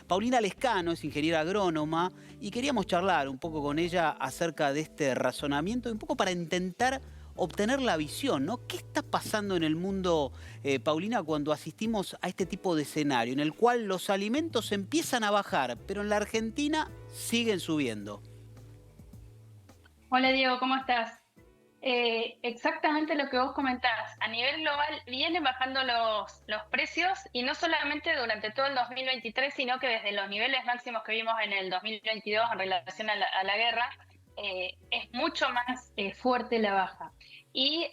Paulina Lescano es ingeniera agrónoma y queríamos charlar un poco con ella acerca de este razonamiento, un poco para intentar obtener la visión, ¿no? ¿Qué está pasando en el mundo, Paulina, cuando asistimos a este tipo de escenario, en el cual los alimentos empiezan a bajar, pero en la Argentina siguen subiendo? Hola Diego, ¿cómo estás? Exactamente lo que vos comentás. A nivel global vienen bajando los precios y no solamente durante todo el 2023, sino que desde los niveles máximos que vimos en el 2022 en relación a la guerra, es mucho más fuerte la baja. Y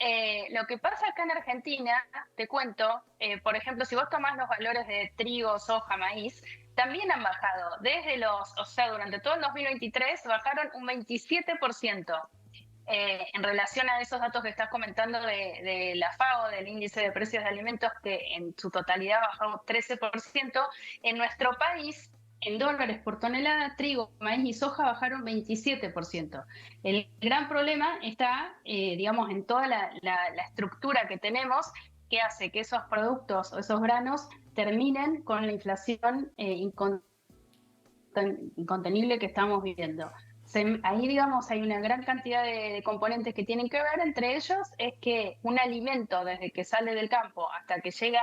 lo que pasa acá en Argentina, te cuento, por ejemplo, si vos tomás los valores de trigo, soja, maíz, también han bajado. O sea, durante todo el 2023 bajaron un 27%. En relación a esos datos que estás comentando de la FAO, del índice de precios de alimentos, que en su totalidad bajó 13%, en nuestro país, en dólares por tonelada, trigo, maíz y soja bajaron 27%. El gran problema está, digamos, en toda la estructura que tenemos, que hace que esos productos o esos granos terminen con la inflación incontenible que estamos viviendo. Ahí, digamos, hay una gran cantidad de componentes que tienen que ver. Entre ellos es que un alimento, desde que sale del campo hasta que llega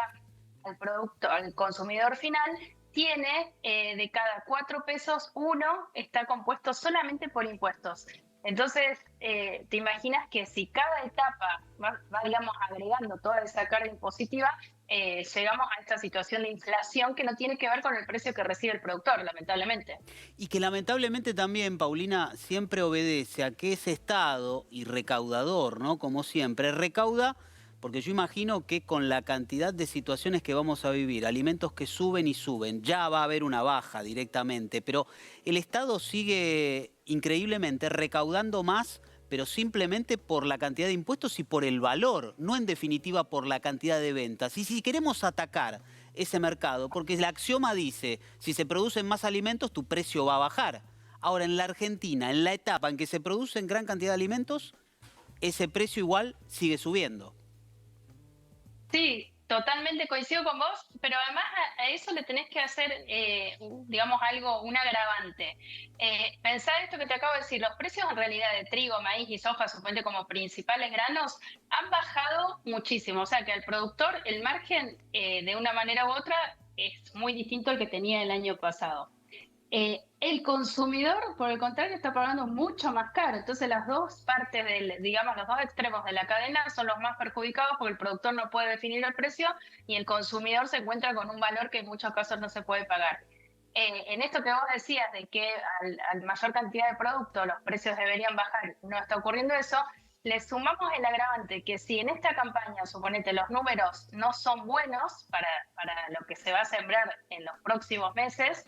al producto, al consumidor final, tiene de cada 4 pesos, uno está compuesto solamente por impuestos. Entonces, te imaginas que si cada etapa digamos, agregando toda esa carga impositiva, llegamos a esta situación de inflación que no tiene que ver con el precio que recibe el productor, lamentablemente. Y que lamentablemente también, Paulina, siempre obedece a que ese Estado y recaudador, ¿no? Como siempre, recauda, porque yo imagino que con la cantidad de situaciones que vamos a vivir, alimentos que suben y suben, ya va a haber una baja directamente, pero el Estado sigue increíblemente recaudando más, pero simplemente por la cantidad de impuestos y por el valor, no en definitiva por la cantidad de ventas. Y si queremos atacar ese mercado, porque el axioma dice, si se producen más alimentos, tu precio va a bajar. Ahora, en la Argentina, en la etapa en que se producen gran cantidad de alimentos, ese precio igual sigue subiendo. Sí, totalmente coincido con vos, pero además a eso le tenés que hacer, digamos, un agravante. Pensá esto que te acabo de decir, los precios en realidad de trigo, maíz y soja, suponete como principales granos, han bajado muchísimo. O sea que al productor el margen, de una manera u otra, es muy distinto al que tenía el año pasado. El consumidor, por el contrario, está pagando mucho más caro. Entonces, las dos partes digamos, los dos extremos de la cadena son los más perjudicados porque el productor no puede definir el precio y el consumidor se encuentra con un valor que en muchos casos no se puede pagar. En esto que vos decías de que al mayor cantidad de productos los precios deberían bajar, no está ocurriendo eso. Le sumamos el agravante que si en esta campaña, suponete, los números no son buenos para lo que se va a sembrar en los próximos meses,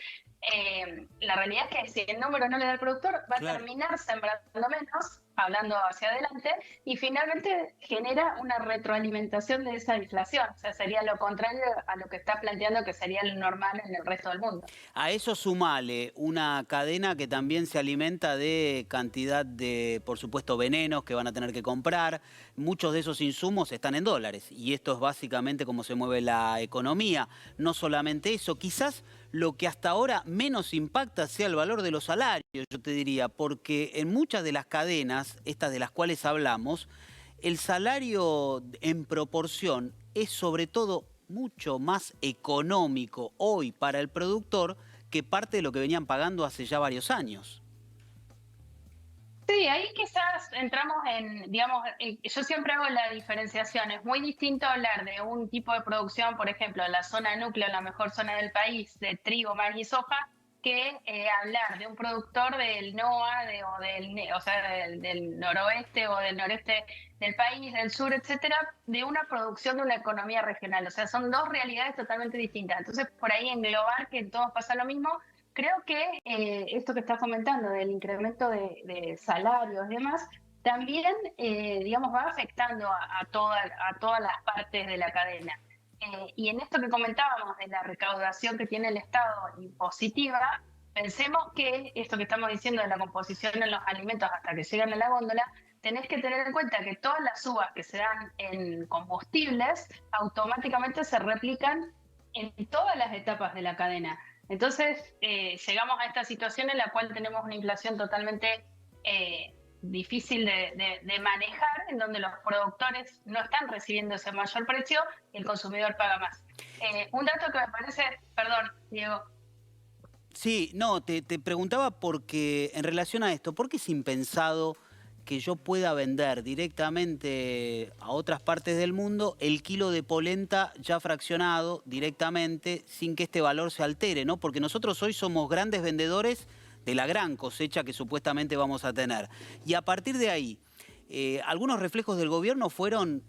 la realidad es que si el número no le da al productor, va a Claro. terminar sembrando menos, hablando hacia adelante, y finalmente genera una retroalimentación de esa inflación. O sea, sería lo contrario a lo que está planteando que sería lo normal en el resto del mundo. A eso sumale una cadena que también se alimenta de cantidad de, por supuesto, venenos que van a tener que comprar. Muchos de esos insumos están en dólares y esto es básicamente cómo se mueve la economía. No solamente eso, quizás lo que hasta ahora menos impacta sea el valor de los salarios, yo te diría, porque en muchas de las cadenas, estas de las cuales hablamos, el salario en proporción es sobre todo mucho más económico hoy para el productor que parte de lo que venían pagando hace ya varios años. Sí, ahí quizás entramos en, digamos, yo siempre hago la diferenciación. Es muy distinto hablar de un tipo de producción, por ejemplo, en la zona núcleo, la mejor zona del país, de trigo, maíz y soja, que hablar de un productor del NOA, o sea, del noroeste o del noreste del país, del sur, etcétera, de una producción de una economía regional. O sea, son dos realidades totalmente distintas. Entonces, por ahí englobar que en todos pasa lo mismo. Creo que esto que estás comentando del incremento de salarios y demás, también, digamos, va afectando a todas las partes de la cadena. Y en esto que comentábamos de la recaudación que tiene el Estado impositiva, pensemos que esto que estamos diciendo de la composición en los alimentos hasta que llegan a la góndola, tenés que tener en cuenta que todas las subas que se dan en combustibles automáticamente se replican en todas las etapas de la cadena. Entonces, llegamos a esta situación en la cual tenemos una inflación totalmente difícil de manejar, en donde los productores no están recibiendo ese mayor precio y el consumidor paga más. Un dato que me parece, perdón, Diego. Sí, no, te preguntaba porque en relación a esto, ¿por qué es impensado que yo pueda vender directamente a otras partes del mundo el kilo de polenta ya fraccionado directamente sin que este valor se altere, ¿no? Porque nosotros hoy somos grandes vendedores de la gran cosecha que supuestamente vamos a tener. Y a partir de ahí, algunos reflejos del gobierno fueron: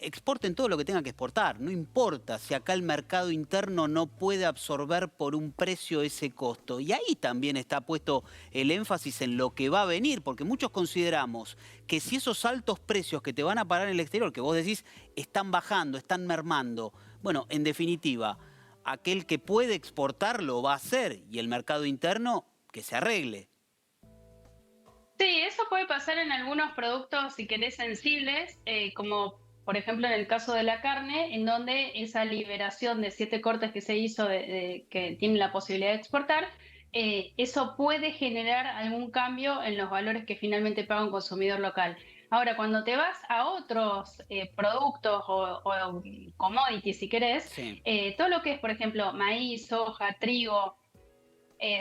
exporten todo lo que tengan que exportar, no importa si acá el mercado interno no puede absorber por un precio ese costo. Y ahí también está puesto el énfasis en lo que va a venir, porque muchos consideramos que si esos altos precios que te van a pagar en el exterior, que vos decís, están bajando, están mermando, bueno, en definitiva, aquel que puede exportar lo va a hacer y el mercado interno que se arregle. Sí, eso puede pasar en algunos productos, si querés, sensibles, como por ejemplo en el caso de la carne, en donde esa liberación de 7 cortes que se hizo, que tiene la posibilidad de exportar, eso puede generar algún cambio en los valores que finalmente paga un consumidor local. Ahora, cuando te vas a otros productos o commodities, si querés, Sí, todo lo que es, por ejemplo, maíz, soja, trigo,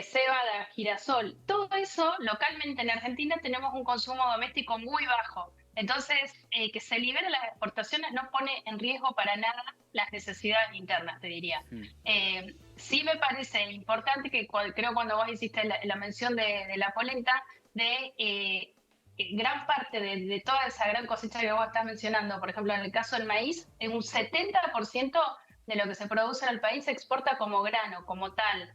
cebada, girasol, todo eso localmente en Argentina tenemos un consumo doméstico muy bajo. Entonces, que se liberen las exportaciones no pone en riesgo para nada las necesidades internas, te diría. mm, Sí me parece importante que creo cuando vos hiciste la mención de la polenta, de gran parte de toda esa gran cosecha que vos estás mencionando, por ejemplo, en el caso del maíz, un 70% de lo que se produce en el país se exporta como grano, como tal,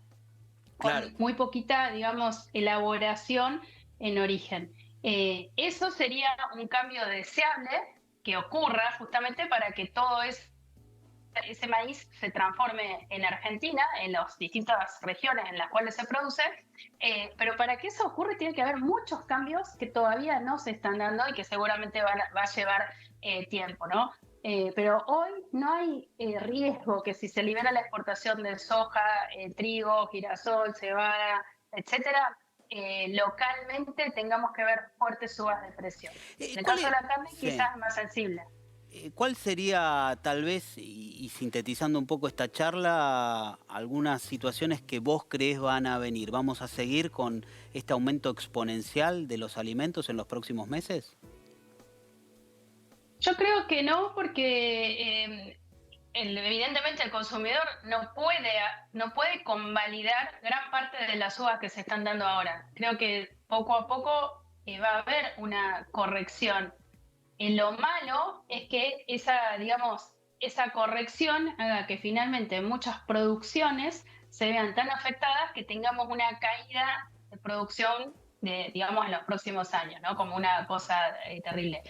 claro. con muy poquita, digamos, elaboración en origen. Eso sería un cambio deseable que ocurra justamente para que todo ese maíz se transforme en Argentina, en las distintas regiones en las cuales se produce, pero para que eso ocurra tiene que haber muchos cambios que todavía no se están dando y que seguramente va a llevar tiempo, ¿no? Pero hoy no hay riesgo que si se libera la exportación de soja, trigo, girasol, cebada, etcétera, localmente tengamos que ver fuertes subas de precio. En el ¿Cuál caso de es? la carne quizás Sí. es más sensible. ¿Cuál sería, tal vez, y sintetizando un poco esta charla, algunas situaciones que vos creés van a venir? ¿Vamos a seguir con este aumento exponencial de los alimentos en los próximos meses? Yo creo que no, porque evidentemente el consumidor no puede convalidar gran parte de las uvas que se están dando ahora. Creo que poco a poco va a haber una corrección. Lo malo es que digamos, esa corrección haga que finalmente muchas producciones se vean tan afectadas que tengamos una caída de producción digamos, en los próximos años, ¿no? Como una cosa terrible.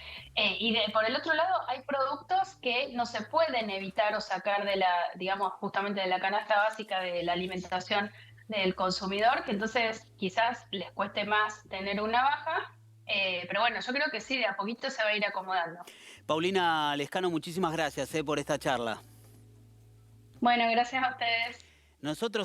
Por el otro lado, hay productos que no se pueden evitar o sacar digamos, justamente de la canasta básica de la alimentación del consumidor, que entonces quizás les cueste más tener una baja, pero bueno, yo creo que sí, de a poquito se va a ir acomodando. Paulina Lescano, muchísimas gracias por esta charla. Bueno, gracias a ustedes. Nosotros